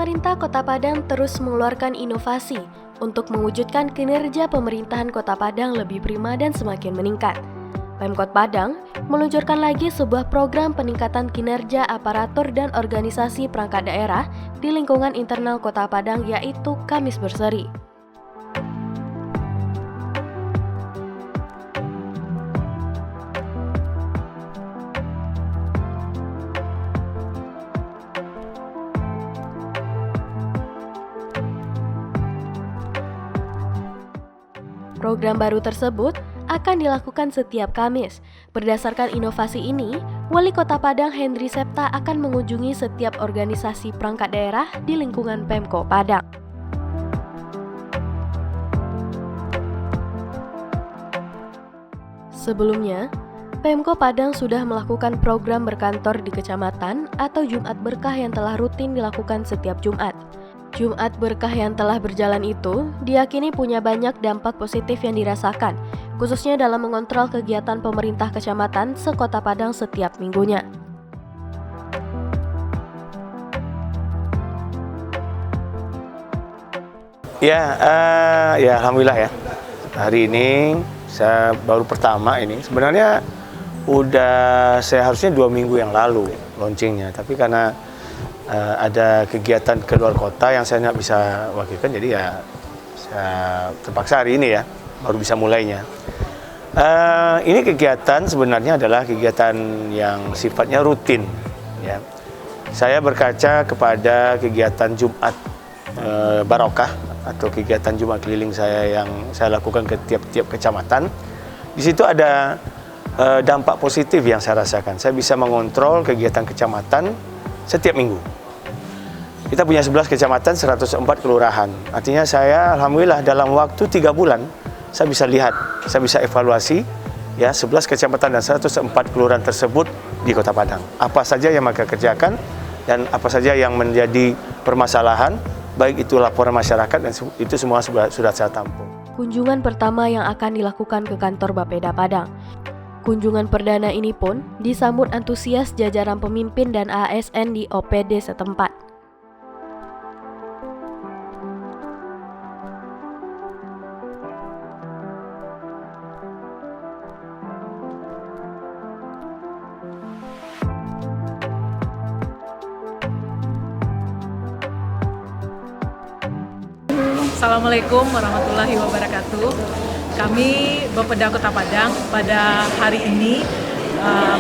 Pemerintah Kota Padang terus mengeluarkan inovasi untuk mewujudkan kinerja pemerintahan Kota Padang lebih prima dan semakin meningkat. Pemkot Padang meluncurkan lagi sebuah program peningkatan kinerja aparatur dan organisasi perangkat daerah di lingkungan internal Kota Padang, yaitu Kamis Berseri. Program baru tersebut akan dilakukan setiap Kamis. Berdasarkan inovasi ini, Wali Kota Padang Henry Septa akan mengunjungi setiap organisasi perangkat daerah di lingkungan Pemko Padang. Sebelumnya, Pemko Padang sudah melakukan program berkantor di kecamatan atau Jumat Berkah yang telah rutin dilakukan setiap Jumat. Jumat Berkah yang telah berjalan itu diyakini punya banyak dampak positif yang dirasakan, khususnya dalam mengontrol kegiatan pemerintah kecamatan sekota Padang setiap minggunya. Ya, alhamdulillah ya. Hari ini saya baru pertama ini. Sebenarnya udah seharusnya 2 minggu yang lalu launchingnya, tapi karena ada kegiatan ke luar kota yang saya nggak bisa wakilkan, jadi ya saya terpaksa hari ini ya baru bisa mulainya. Ini kegiatan sebenarnya adalah kegiatan yang sifatnya rutin ya. Saya berkaca kepada kegiatan Jumat Barokah atau kegiatan Jumat keliling saya yang saya lakukan ke tiap-tiap kecamatan. Di situ ada dampak positif yang saya rasakan. Saya bisa mengontrol kegiatan kecamatan setiap minggu. Kita punya 11 kecamatan, 104 kelurahan. Artinya saya alhamdulillah dalam waktu 3 bulan saya bisa lihat, saya bisa evaluasi ya 11 kecamatan dan 104 kelurahan tersebut di Kota Padang. Apa saja yang mereka kerjakan dan apa saja yang menjadi permasalahan, baik itu laporan masyarakat dan itu semua sudah saya tampung. Kunjungan pertama yang akan dilakukan ke kantor Bapeda Padang. Kunjungan perdana ini pun disambut antusias jajaran pemimpin dan ASN di OPD setempat. Assalamualaikum warahmatullahi wabarakatuh. Kami Bapeda Kota Padang pada hari ini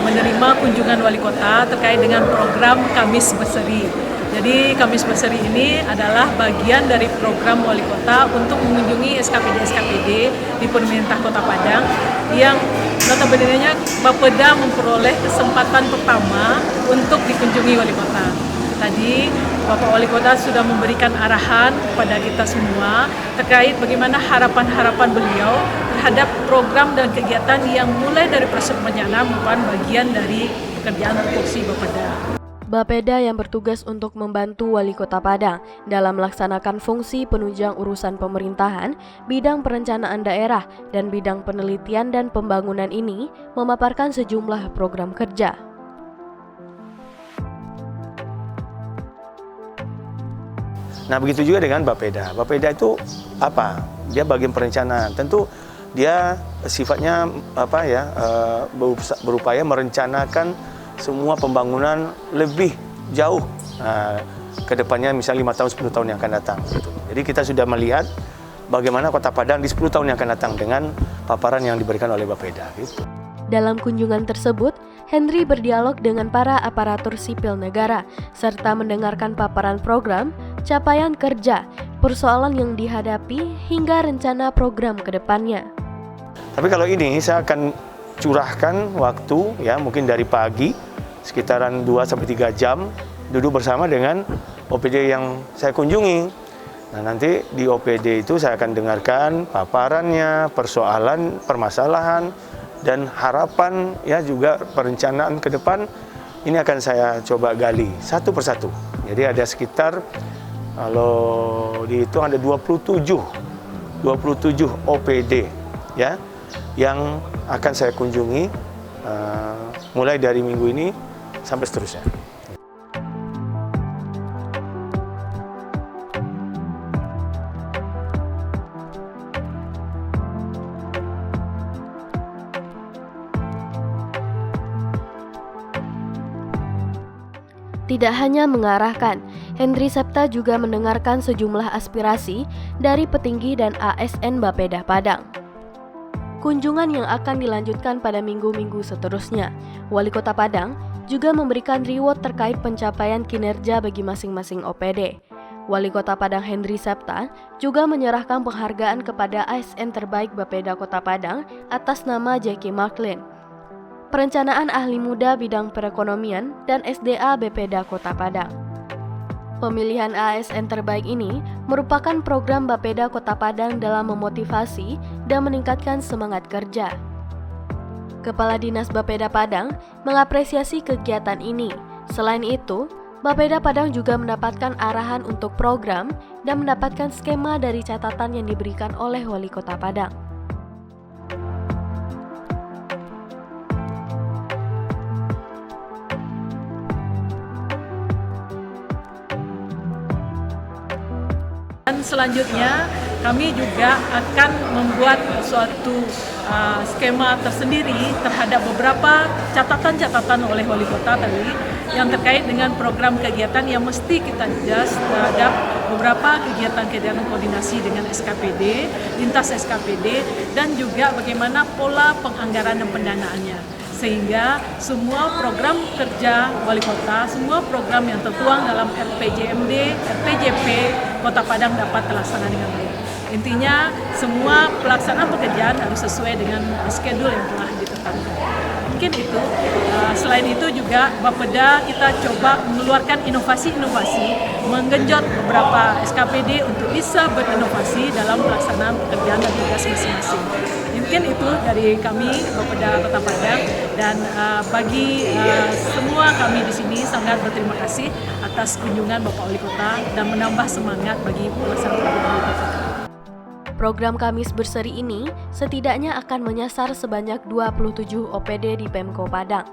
menerima kunjungan Wali Kota terkait dengan program Kamis Berseri. Jadi Kamis Berseri ini adalah bagian dari program Wali Kota untuk mengunjungi SKPD-SKPD di pemerintah Kota Padang yang notabene-nya Bapeda memperoleh kesempatan pertama untuk dikunjungi Wali Kota. Tadi Bapak Wali Kota sudah memberikan arahan kepada kita semua terkait bagaimana harapan-harapan beliau terhadap program dan kegiatan yang mulai dari proses perencanaan merupakan bagian dari pekerjaan tupoksi Bapeda. Bapeda yang bertugas untuk membantu Wali Kota Padang dalam melaksanakan fungsi penunjang urusan pemerintahan, bidang perencanaan daerah, dan bidang penelitian dan pembangunan ini memaparkan sejumlah program kerja. Nah begitu juga dengan Bapeda. Bapeda itu apa? Dia bagian perencanaan. Tentu dia sifatnya berupaya merencanakan semua pembangunan lebih jauh ke depannya, misalnya 5 tahun, 10 tahun yang akan datang. Jadi kita sudah melihat bagaimana Kota Padang di 10 tahun yang akan datang dengan paparan yang diberikan oleh Bapeda. Gitu. Dalam kunjungan tersebut, Henry berdialog dengan para aparatur sipil negara, serta mendengarkan paparan program, capaian kerja, persoalan yang dihadapi, hingga rencana program ke depannya. Tapi kalau ini saya akan curahkan waktu, ya mungkin dari pagi, sekitaran 2-3 jam, duduk bersama dengan OPD yang saya kunjungi. Nah nanti di OPD itu saya akan dengarkan paparannya, persoalan, permasalahan, dan harapan ya juga perencanaan ke depan ini akan saya coba gali satu persatu. Jadi ada sekitar kalau dihitung ada 27 OPD ya yang akan saya kunjungi mulai dari minggu ini sampai seterusnya. Tidak hanya mengarahkan, Henry Septa juga mendengarkan sejumlah aspirasi dari petinggi dan ASN Bapeda Padang. Kunjungan yang akan dilanjutkan pada minggu-minggu seterusnya, Wali Kota Padang juga memberikan reward terkait pencapaian kinerja bagi masing-masing OPD. Wali Kota Padang Henry Septa juga menyerahkan penghargaan kepada ASN terbaik Bapeda Kota Padang atas nama Jackie Marklin, Perencanaan Ahli Muda Bidang Perekonomian, dan SDA Bapeda Kota Padang. Pemilihan ASN terbaik ini merupakan program Bapeda Kota Padang dalam memotivasi dan meningkatkan semangat kerja. Kepala Dinas Bapeda Padang mengapresiasi kegiatan ini. Selain itu, Bapeda Padang juga mendapatkan arahan untuk program dan mendapatkan skema dari catatan yang diberikan oleh Wali Kota Padang. Dan selanjutnya kami juga akan membuat suatu skema tersendiri terhadap beberapa catatan-catatan oleh Wali Kota tadi yang terkait dengan program kegiatan yang mesti kita adjust terhadap beberapa kegiatan-kegiatan koordinasi dengan SKPD, lintas SKPD, dan juga bagaimana pola penganggaran dan pendanaannya. Sehingga semua program kerja Wali Kota, semua program yang tertuang dalam RPJMD, RPJP Kota Padang dapat terlaksana dengan baik. Intinya semua pelaksanaan pekerjaan harus sesuai dengan schedule yang telah ditetapkan. Mungkin itu. Selain itu juga Bapeda kita coba mengeluarkan inovasi-inovasi, menggenjot beberapa SKPD untuk bisa berinovasi dalam pelaksanaan pekerjaan dan tugas masing-masing. Mungkin itu dari kami Bapeda Kota Padang, dan bagi semua kami di sini sangat berterima kasih atas kunjungan Bapak Wali Kota dan menambah semangat bagi pelaksanaan program Wali Kota. Program Kamis Berseri ini setidaknya akan menyasar sebanyak 27 OPD di Pemko Padang.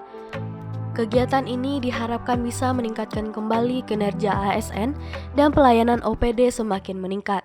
Kegiatan ini diharapkan bisa meningkatkan kembali kinerja ASN dan pelayanan OPD semakin meningkat.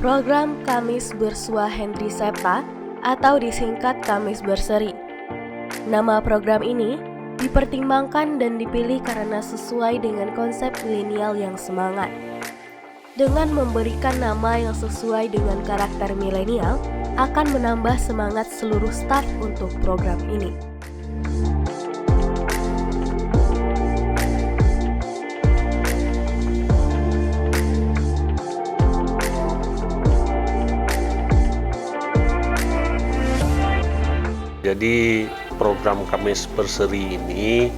Program Kamis Bersua Henry Septa atau disingkat Kamis Berseri. Nama program ini dipertimbangkan dan dipilih karena sesuai dengan konsep milenial yang semangat. Dengan memberikan nama yang sesuai dengan karakter milenial, akan menambah semangat seluruh staf untuk program ini. Jadi program Kamis Berseri ini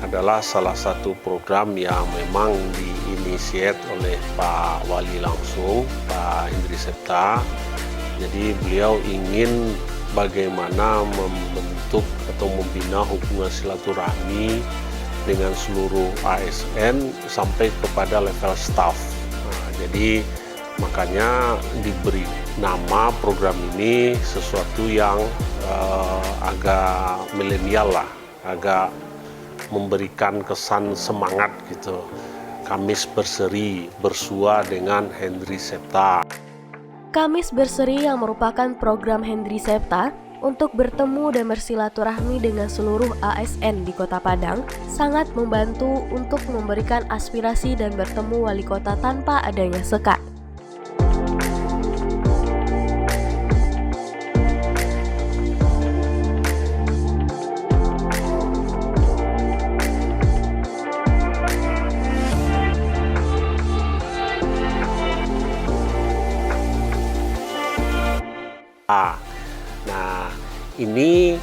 adalah salah satu program yang memang diinisiat oleh Pak Wali langsung, Pak Henry Septa. Jadi beliau ingin bagaimana membentuk atau membina hubungan silaturahmi dengan seluruh ASN sampai kepada level staff. Jadi makanya diberi nama program ini sesuatu yang agak milenial lah, agak memberikan kesan semangat gitu. Kamis Berseri, bersua dengan Henry Septa. Kamis Berseri yang merupakan program Henry Septa untuk bertemu dan bersilaturahmi dengan seluruh ASN di Kota Padang sangat membantu untuk memberikan aspirasi dan bertemu wali kota tanpa adanya sekat. Nah, ini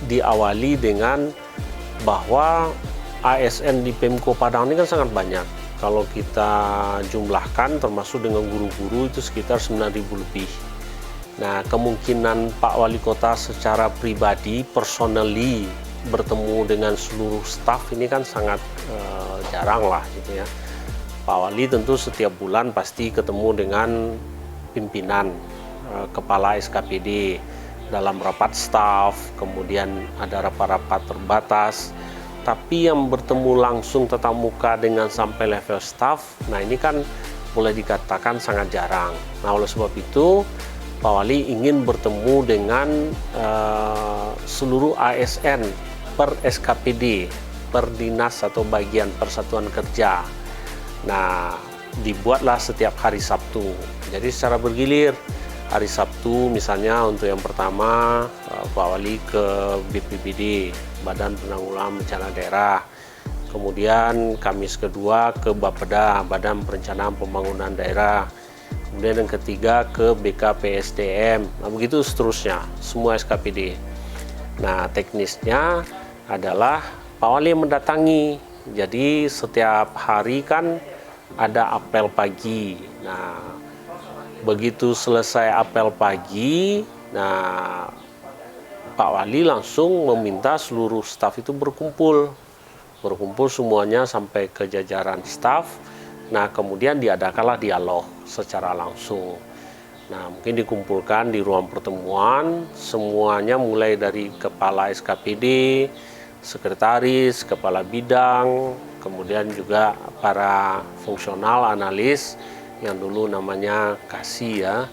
diawali dengan bahwa ASN di Pemko Padang ini kan sangat banyak. Kalau kita jumlahkan termasuk dengan guru-guru itu sekitar 9.000 lebih. Nah, kemungkinan Pak Wali Kota secara pribadi, personally bertemu dengan seluruh staf ini kan sangat jarang lah gitu ya. Pak Wali tentu setiap bulan pasti ketemu dengan pimpinan, kepala SKPD dalam rapat staf, kemudian ada rapat-rapat terbatas. Tapi yang bertemu langsung tatap muka dengan sampai level staf, nah ini kan boleh dikatakan sangat jarang. Nah, oleh sebab itu Pak Wali ingin bertemu dengan seluruh ASN per SKPD, per dinas atau bagian persatuan kerja. Nah, dibuatlah setiap hari Sabtu. Jadi secara bergilir, hari Sabtu misalnya untuk yang pertama Pak Wali ke BPBD, Badan Penanggulangan Bencana Daerah. Kemudian Kamis kedua ke Bapeda, Badan Perencanaan Pembangunan Daerah. Kemudian yang ketiga ke BKPSDM. Nah, begitu seterusnya, semua SKPD. Nah, teknisnya adalah Pak Wali yang mendatangi. Jadi setiap hari kan ada apel pagi. Nah, begitu selesai apel pagi, nah Pak Wali langsung meminta seluruh staf itu berkumpul semuanya sampai ke jajaran staf. Nah, kemudian diadakanlah dialog secara langsung. Nah, mungkin dikumpulkan di ruang pertemuan, semuanya mulai dari kepala SKPD, sekretaris, kepala bidang, kemudian juga para fungsional, analis, yang dulu namanya KASI ya,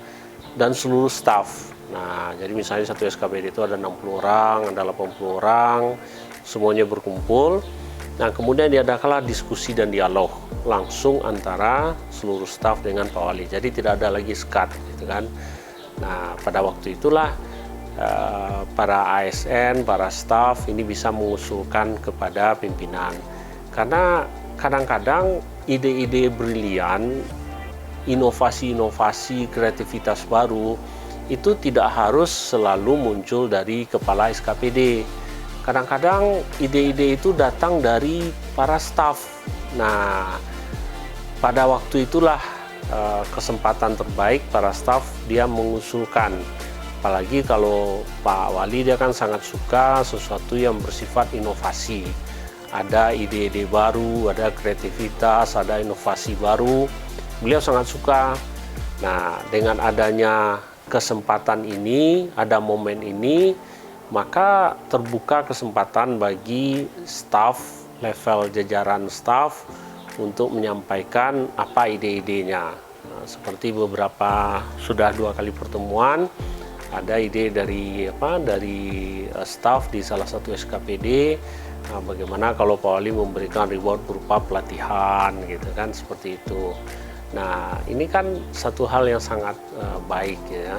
dan seluruh staf. Nah, jadi misalnya satu SKPD itu ada 60 orang, ada 80 orang, semuanya berkumpul. Nah, kemudian diadakanlah diskusi dan dialog langsung antara seluruh staf dengan Pak Wali. Jadi tidak ada lagi sekat, gitu kan. Nah, pada waktu itulah para ASN, para staf ini bisa mengusulkan kepada pimpinan. Karena kadang-kadang ide-ide brilian, inovasi-inovasi, kreativitas baru itu tidak harus selalu muncul dari kepala SKPD. Kadang-kadang ide-ide itu datang dari para staf. Nah, pada waktu itulah kesempatan terbaik para staf dia mengusulkan. Apalagi kalau Pak Wali dia kan sangat suka sesuatu yang bersifat inovasi. Ada ide-ide baru, ada kreativitas, ada inovasi baru. Beliau sangat suka. Nah, dengan adanya kesempatan ini, ada momen ini, maka terbuka kesempatan bagi staf, level jajaran staf untuk menyampaikan apa ide-idenya. Nah, seperti beberapa sudah 2 kali pertemuan, ada ide dari staf di salah satu SKPD. Nah, bagaimana kalau Pak Wali memberikan reward berupa pelatihan, gitu kan, seperti itu. Nah, ini kan satu hal yang sangat baik ya.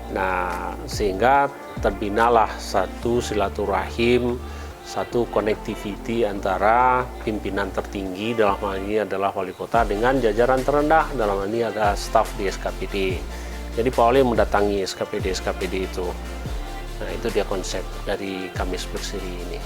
Nah, sehingga terbinalah satu silaturahim, satu connectivity antara pimpinan tertinggi, dalam hal ini adalah Wali Kota, dengan jajaran terendah, dalam hal ini ada staf di SKPD. Jadi Pak Wali mendatangi SKPD itu. Nah, itu dia konsep dari Kamis Berseri ini.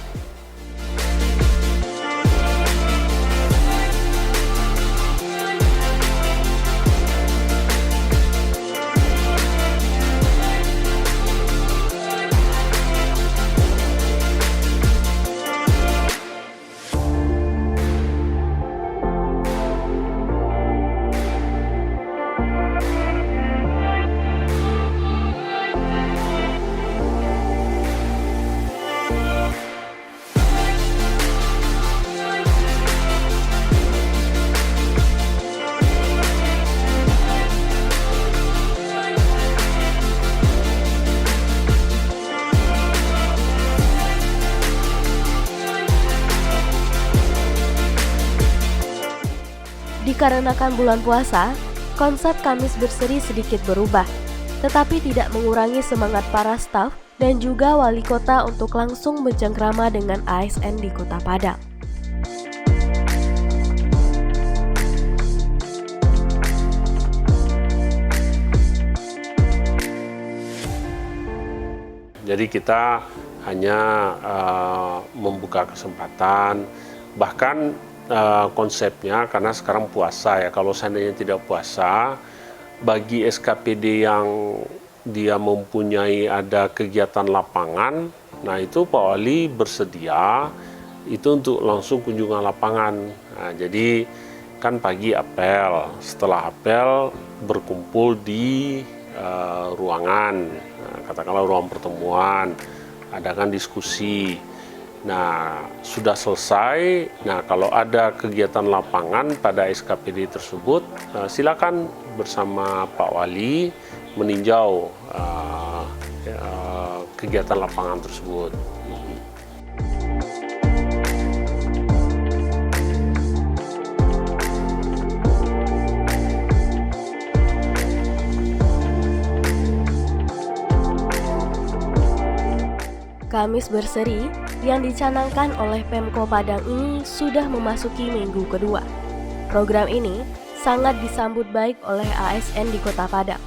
Dikarenakan bulan puasa, konsep Kamis Berseri sedikit berubah, tetapi tidak mengurangi semangat para staf dan juga wali kota untuk langsung bercengkrama dengan ASN di Kota Padang. Jadi kita hanya membuka kesempatan, bahkan konsepnya karena sekarang puasa ya, kalau seandainya tidak puasa, bagi SKPD yang dia mempunyai ada kegiatan lapangan, nah itu Pak Wali bersedia itu untuk langsung kunjungan lapangan. Nah, jadi kan pagi apel, setelah apel berkumpul di ruangan, katakanlah ruang pertemuan, adakan diskusi. Nah, sudah selesai. Nah, kalau ada kegiatan lapangan pada SKPD tersebut, silakan bersama Pak Wali meninjau kegiatan lapangan tersebut. Kamis Berseri yang dicanangkan oleh Pemko Padang ini sudah memasuki minggu kedua. Program ini sangat disambut baik oleh ASN di Kota Padang.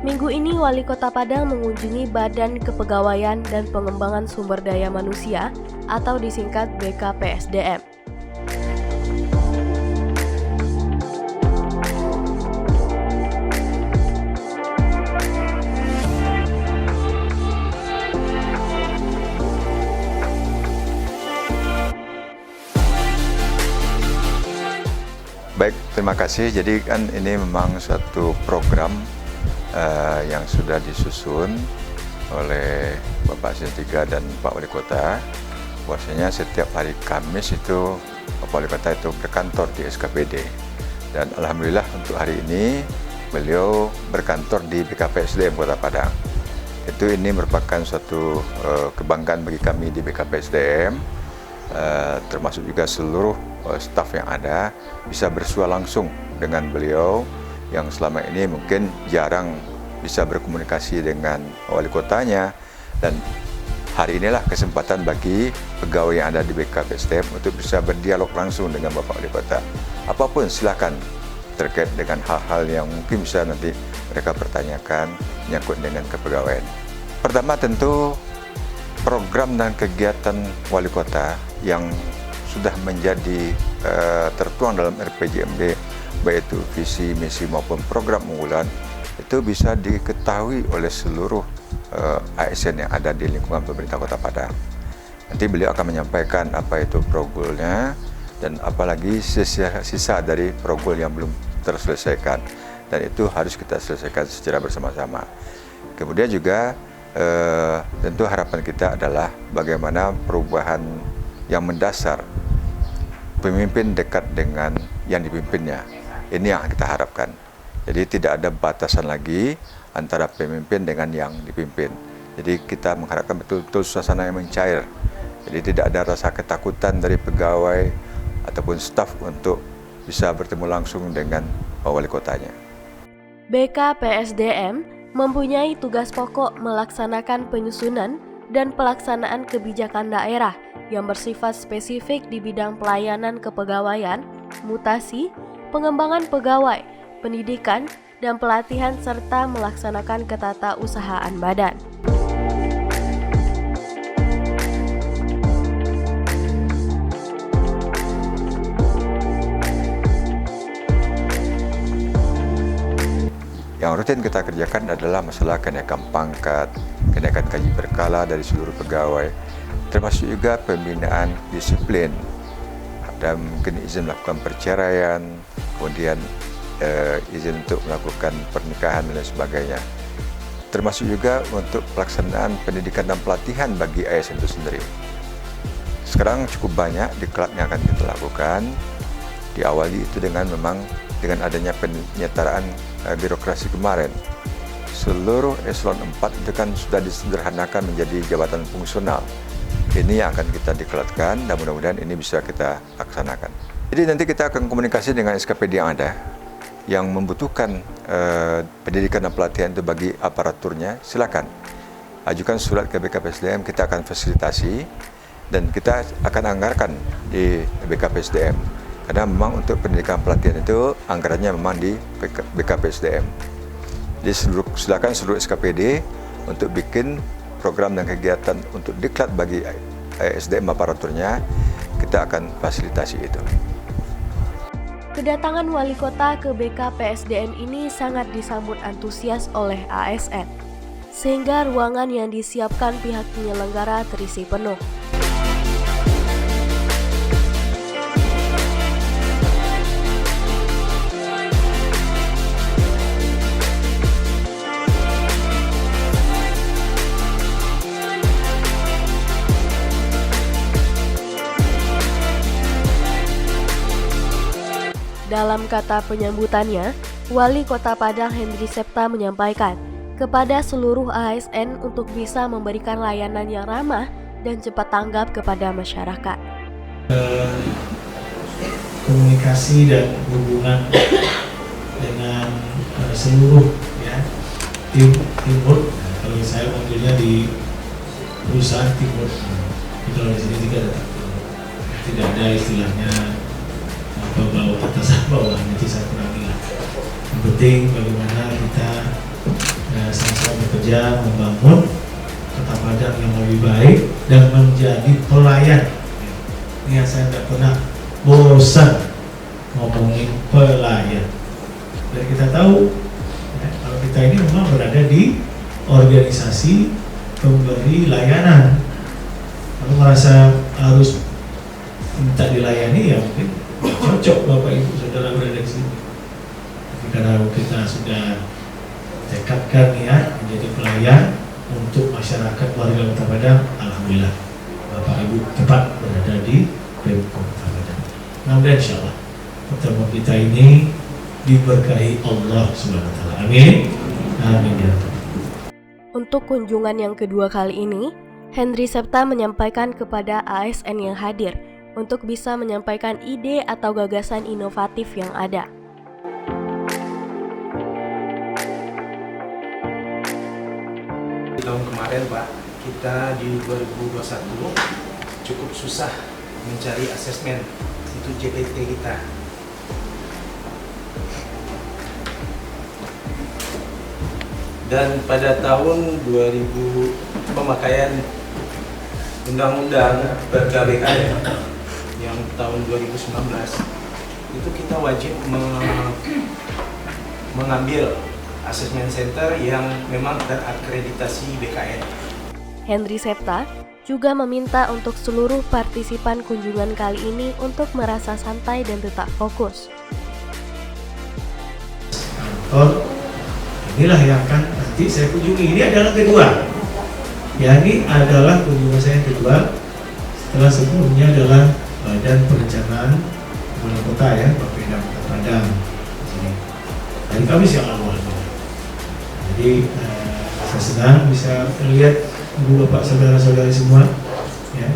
Minggu ini Wali Kota Padang mengunjungi Badan Kepegawaian dan Pengembangan Sumber Daya Manusia atau disingkat BKPSDM. Baik, terima kasih. Jadi kan ini memang suatu program yang sudah disusun oleh Bapak Setiga dan Pak Wali Kota. Bahwasanya setiap hari Kamis itu Bapak Wali Kota itu berkantor di SKPD. Dan alhamdulillah untuk hari ini beliau berkantor di BKPSDM Kota Padang. Itu ini merupakan suatu kebanggaan bagi kami di BKPSDM, termasuk juga seluruh staf yang ada bisa bersua langsung dengan beliau yang selama ini mungkin jarang bisa berkomunikasi dengan wali kotanya, dan hari inilah kesempatan bagi pegawai yang ada di BKPSDM untuk bisa berdialog langsung dengan Bapak Wali Kota. Apapun silakan terkait dengan hal-hal yang mungkin bisa nanti mereka pertanyakan menyangkut dengan kepegawaian. Pertama tentu program dan kegiatan wali kota yang sudah menjadi tertuang dalam RPJMD, baik itu visi, misi maupun program unggulan, itu bisa diketahui oleh seluruh ASN yang ada di lingkungan pemerintah Kota Padang. Nanti beliau akan menyampaikan apa itu progrolnya dan apalagi sisa dari progrol yang belum terselesaikan, dan itu harus kita selesaikan secara bersama-sama. Kemudian juga tentu harapan kita adalah bagaimana perubahan yang mendasar, pemimpin dekat dengan yang dipimpinnya. Ini yang kita harapkan. Jadi tidak ada batasan lagi antara pemimpin dengan yang dipimpin. Jadi kita mengharapkan betul-betul suasana yang mencair. Jadi tidak ada rasa ketakutan dari pegawai ataupun staf untuk bisa bertemu langsung dengan wali kotanya. BKPSDM mempunyai tugas pokok melaksanakan penyusunan dan pelaksanaan kebijakan daerah yang bersifat spesifik di bidang pelayanan kepegawaian, mutasi, pengembangan pegawai, pendidikan, dan pelatihan serta melaksanakan ketatausahaan badan. Yang rutin kita kerjakan adalah masalah kenaikan pangkat, kenaikan gaji berkala dari seluruh pegawai, termasuk juga pembinaan disiplin. Ada mungkin izin melakukan perceraian, kemudian izin untuk melakukan pernikahan dan lain sebagainya. Termasuk juga untuk pelaksanaan pendidikan dan pelatihan bagi ASN itu sendiri. Sekarang cukup banyak diklat yang akan kita lakukan. Diawali itu dengan adanya penyetaraan birokrasi kemarin. Seluruh eselon 4 itu kan sudah disederhanakan menjadi jabatan fungsional. Ini yang akan kita diklatkan dan mudah-mudahan ini bisa kita laksanakan. Jadi nanti kita akan komunikasi dengan SKPD yang ada, yang membutuhkan pendidikan dan pelatihan itu bagi aparaturnya, silakan ajukan surat ke BKPSDM, kita akan fasilitasi dan kita akan anggarkan di BKPSDM. Karena memang untuk pendidikan pelatihan itu anggarannya memang di BKPSDM. Jadi silakan seluruh SKPD untuk bikin program dan kegiatan untuk diklat bagi SDM aparaturnya, kita akan fasilitasi itu. Kedatangan wali kota ke BKPSDM ini sangat disambut antusias oleh ASN, sehingga ruangan yang disiapkan pihak penyelenggara terisi penuh. Dalam kata penyambutannya, Wali Kota Padang Henry Septa menyampaikan kepada seluruh ASN untuk bisa memberikan layanan yang ramah dan cepat tanggap kepada masyarakat. Komunikasi dan hubungan dengan seluruh timur, kalau saya manggilnya di perusahaan timur, kalau di sini tidak ada istilahnya bawah atasan bawah, nanti saya kurangi lah. Yang penting bagaimana kita sama-sama bekerja membangun Kota Padang yang lebih baik dan menjadi pelayan. Ini yang saya tidak pernah bosan ngomongin pelayan. Dan kita tahu kalau kita ini memang berada di organisasi pemberi layanan. Kalau merasa harus minta dilayani, ya mungkin cocok Bapak Ibu Saudara berada di sini. Tapi karena kita sudah tekadkan niat menjadi pelayan untuk masyarakat warga Kota Padang, alhamdulillah Bapak Ibu tepat berada di Pemko Kota Padang. Namun insya Allah pertemuan kita ini diberkahi Allah Subhanahu Wa Taala. Amin. Amin ya Rabbal. Untuk kunjungan yang kedua kali ini, Henry Septa menyampaikan kepada ASN yang hadir untuk bisa menyampaikan ide atau gagasan inovatif yang ada. Di tahun kemarin Pak, kita di 2021 cukup susah mencari asesmen itu JPT kita. Dan pada tahun 2000 pemakaian Undang-Undang PKBKN yang tahun 2019 itu kita wajib mengambil asesmen center yang memang terakreditasi BKN. Henry Septa juga meminta untuk seluruh partisipan kunjungan kali ini untuk merasa santai dan tetap fokus. Kantor inilah yang akan nanti saya kunjungi. Ini adalah kedua. Ya, ini adalah kunjungan saya yang kedua. Setelah sebelumnya adalah Badan Perencanaan Pembangunan Kota ya, Bapeda Kota Padang. Hari Kamis yang lalu. Jadi saya senang bisa melihat ibu bapak saudara-saudari semua. Ya.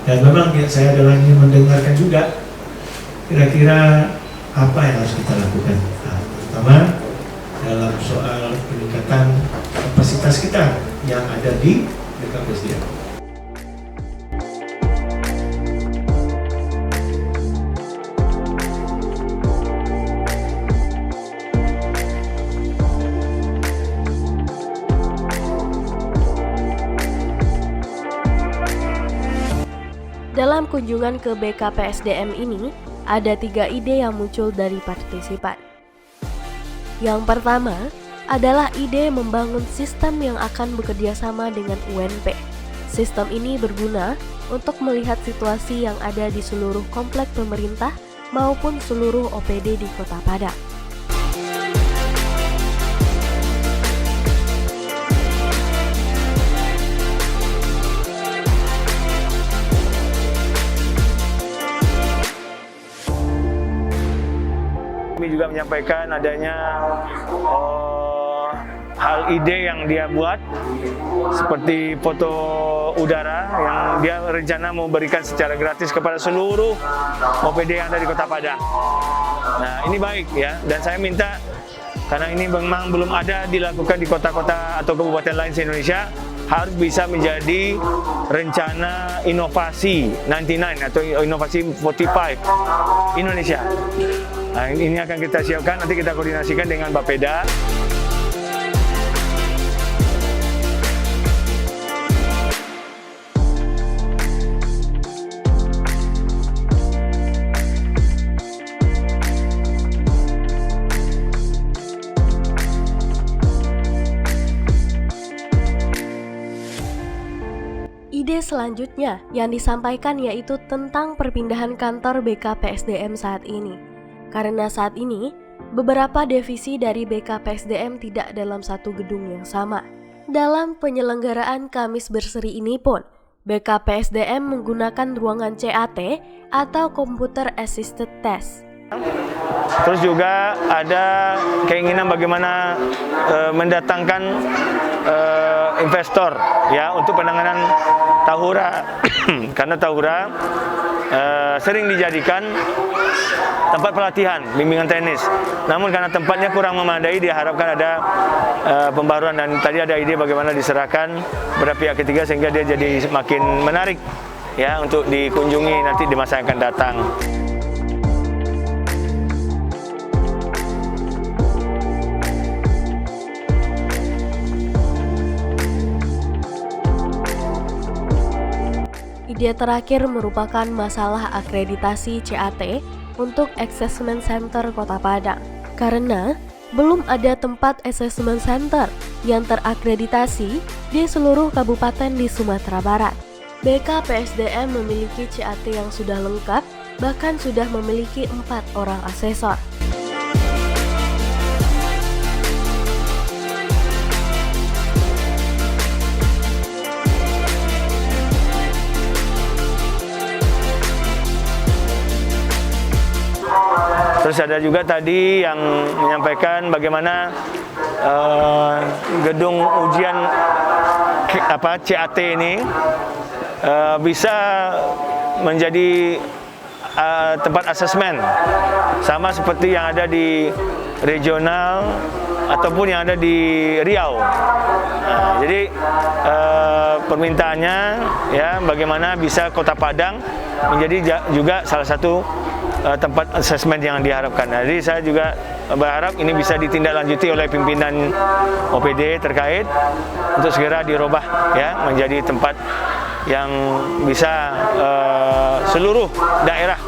Dan memang saya adalah ingin mendengarkan juga kira-kira apa yang harus kita lakukan. Nah, terutama dalam soal peningkatan kapasitas kita yang ada di BKPSDM. Dalam kunjungan ke BKPSDM ini, ada 3 ide yang muncul dari partisipan. Yang pertama adalah ide membangun sistem yang akan bekerja sama dengan UNP. Sistem ini berguna untuk melihat situasi yang ada di seluruh komplek pemerintah maupun seluruh OPD di Kota Padang. Kami juga menyampaikan adanya hal ide yang dia buat seperti foto udara yang dia rencana mau berikan secara gratis kepada seluruh OPD yang ada di Kota Padang. Nah, ini baik ya, dan saya minta karena ini memang belum ada dilakukan di kota-kota atau kabupaten lain se-Indonesia, harus bisa menjadi rencana inovasi 99 atau inovasi 45 Indonesia. Nah, ini akan kita siapkan, nanti kita koordinasikan dengan Bapeda. Ide selanjutnya yang disampaikan yaitu tentang perpindahan kantor BKPSDM saat ini. Karena saat ini, beberapa divisi dari BKPSDM tidak dalam satu gedung yang sama. Dalam penyelenggaraan Kamis Berseri ini pun, BKPSDM menggunakan ruangan CAT atau Computer Assisted Test. Terus juga ada keinginan bagaimana mendatangkan investor ya untuk penanganan Tahura karena Tahura sering dijadikan tempat pelatihan bimbingan tenis. Namun karena tempatnya kurang memadai, diharapkan ada pembaruan, dan tadi ada ide bagaimana diserahkan pada pihak ketiga sehingga dia jadi semakin menarik ya untuk dikunjungi nanti di masa yang akan datang. Ide terakhir merupakan masalah akreditasi CAT untuk Assessment Center Kota Padang. Karena belum ada tempat assessment center yang terakreditasi di seluruh kabupaten di Sumatera Barat. BKPSDM memiliki CAT yang sudah lengkap, bahkan sudah memiliki 4 orang asesor. Terus ada juga tadi yang menyampaikan bagaimana gedung ujian CAT ini bisa menjadi tempat asesmen sama seperti yang ada di regional ataupun yang ada di Riau. Nah, jadi permintaannya ya bagaimana bisa Kota Padang menjadi juga salah satu tempat asesmen yang diharapkan. Jadi saya juga berharap ini bisa ditindaklanjuti oleh pimpinan OPD terkait untuk segera dirubah ya menjadi tempat yang bisa seluruh daerah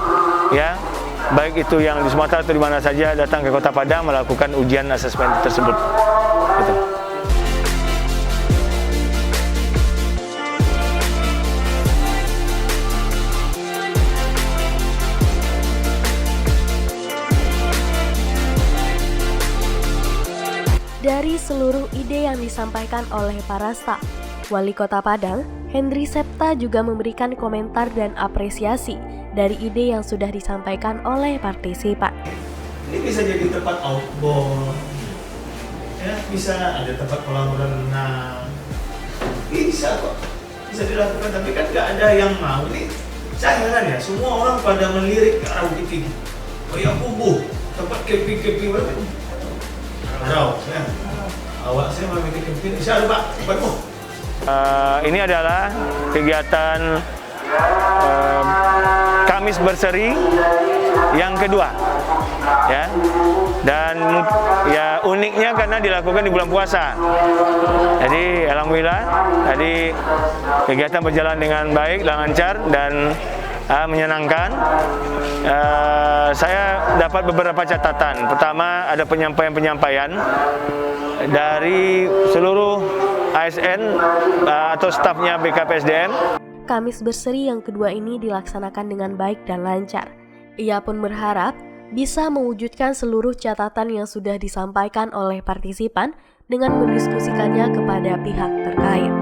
ya baik itu yang di Sumatera atau di mana saja datang ke Kota Padang melakukan ujian asesmen tersebut. Gitu. Dari seluruh ide yang disampaikan oleh para staf, Wali Kota Padang, Hendri Septa juga memberikan komentar dan apresiasi dari ide yang sudah disampaikan oleh partisipan. Ini bisa jadi tempat outbound, ya, bisa ada tempat kolam renang, bisa kok, bisa dilakukan. Tapi kan nggak ada yang mau. Ini saya heran ya, semua orang pada melirik ke arah Bukit Tinggi. Oh ya kubu, tempat camping Arau, ya. Awak saya mau bikin camping, bisa Pak, tempatmu. Ini adalah kegiatan Kamis Berseri yang kedua, ya. Dan ya uniknya karena dilakukan di bulan puasa. Jadi alhamdulillah tadi kegiatan berjalan dengan baik, lancar dan menyenangkan. Saya dapat beberapa catatan. Pertama, ada penyampaian-penyampaian dari seluruh ASN atau stafnya BKPSDM. Kamis Berseri yang kedua ini dilaksanakan dengan baik dan lancar. Ia pun berharap bisa mewujudkan seluruh catatan yang sudah disampaikan oleh partisipan dengan mendiskusikannya kepada pihak terkait.